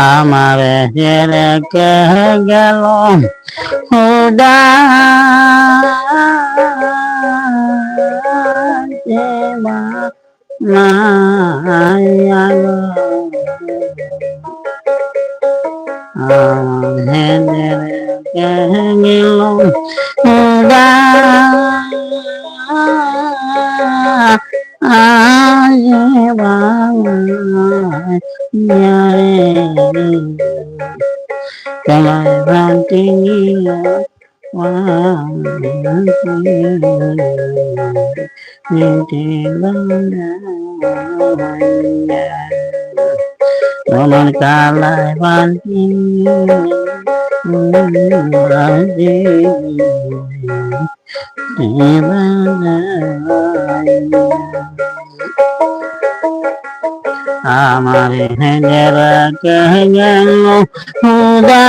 আমারে রেখে গেল খুদা মায়া গো আমারে রেখে গেল খুদা আজ তোমায় ভ্রান্তি তোমার কালায় ভ্রান্তি আমার হেজের গেল খুদা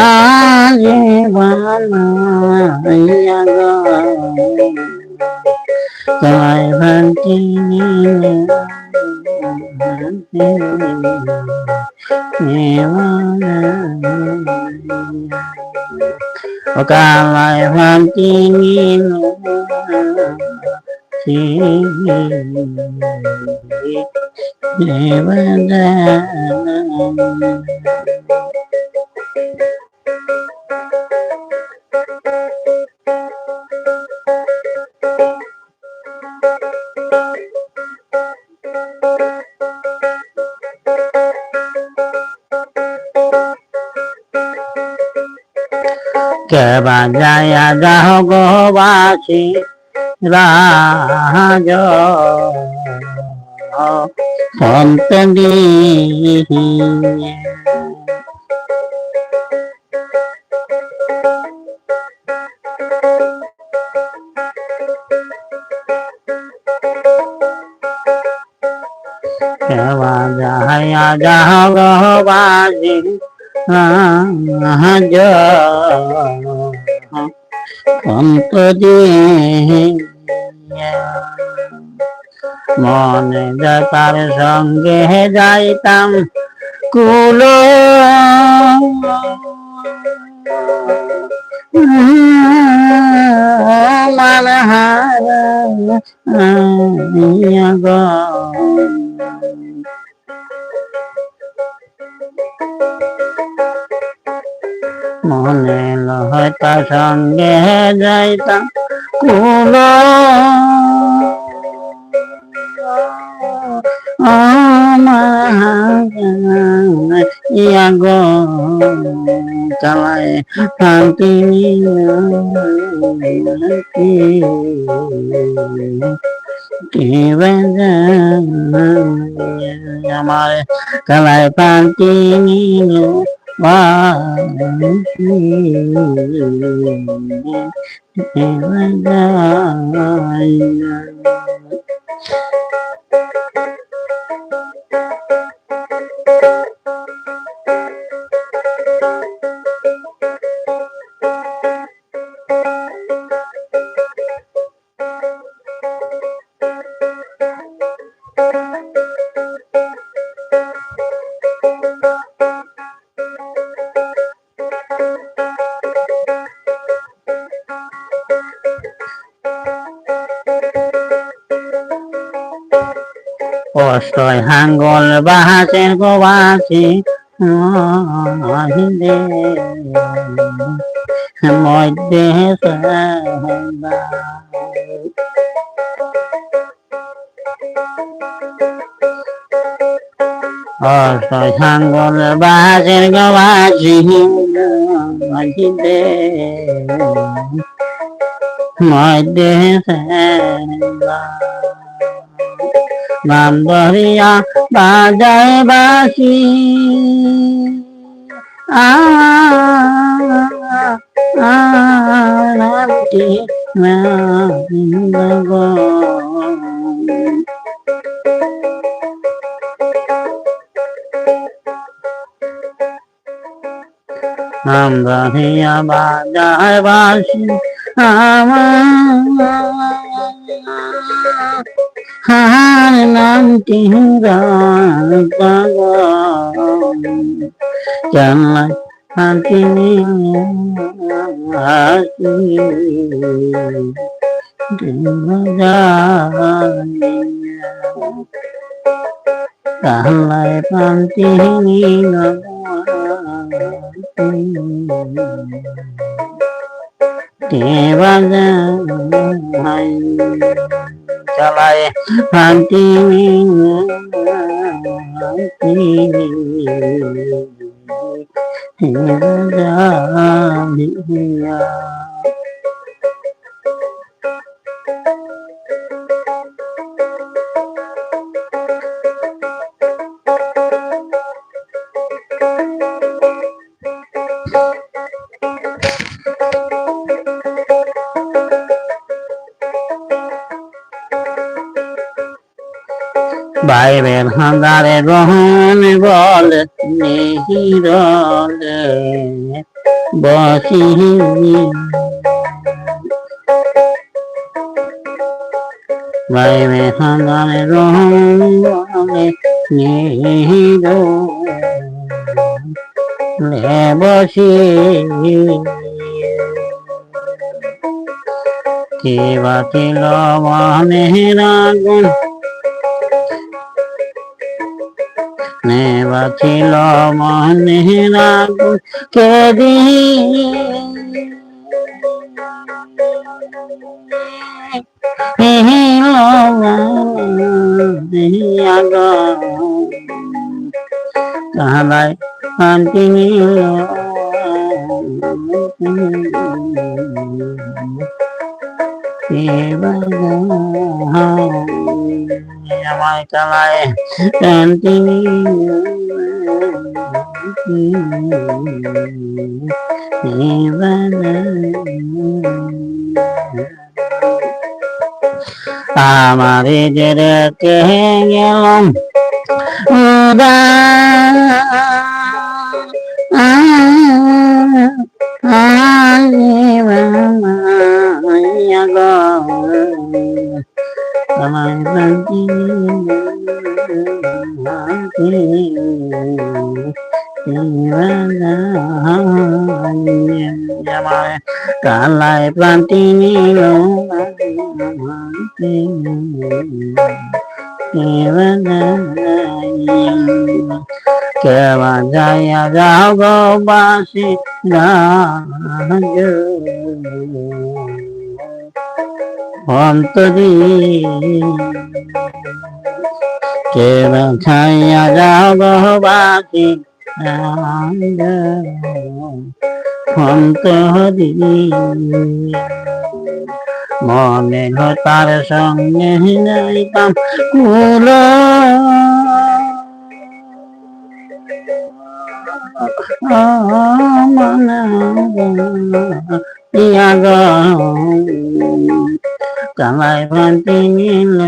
আজ বানাইয়া গো তোমায় ভান্তি ও কালায় ভান্তি কে বাজায়া যাও গো বাসি রাজ সন্তনি কে বাজায়া যাও গো বাসি রাজ সন্তনি মনে যাতার সঙ্গে যাইতাম কুলো মানহার গো মনে লহতা সঙ্গে যাইতাম কুলো গো চালায় শান্তি আমার কালায় শান্তি অষ্টয় হাঙ্গল বাহাসের গোবাসি মধ্যে অষ্টয় হাঙ্গল বাহাসের গোবাসি মধ্যে নাম ধরিয়া বাজায় বাসি নামটি গো নাম ধরিয়া বাজায় বাসি আমার Har nam tira pago jangan hati hati Kalai panti Devaja Kalai panti Devaja বাইরের হাঁদারে রহন বলে নিহিরলে বসি বাইরে হাঁদারে রহন বলে নিহিরলে বসি কে বাতিল মনের আগুন বাছিল মনের আগুন কে দিল কাহালায় শান্তি নিল আমায় কালায় শান্তি আমারে যে রেখে গেলাম আমায় শান্তি আমায় কালায় প্রান্তি নিল কেবা যাইয়া যাও গো বাসি অন্তরি কেবা ছাইয়া যাও গো বাসি অন্তরি মনে তার সঙ্গে যাইতাম কুল কামাই ভান্তি নিল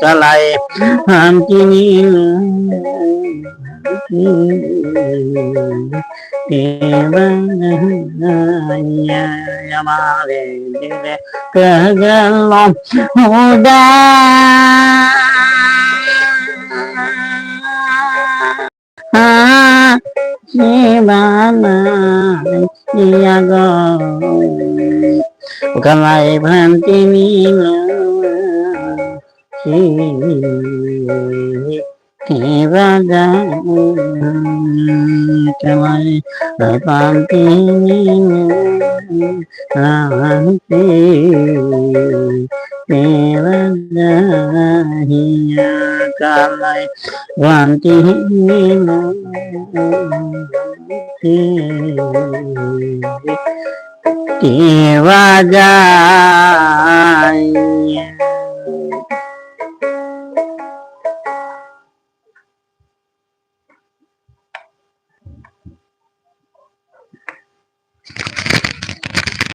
কালাই ভান্তি নিল আমারে দিলে গেলাম কালাই ভান্তি নিল রাজা কালাই ভান্তি নিল কালাই ভান্তি নিল রাজা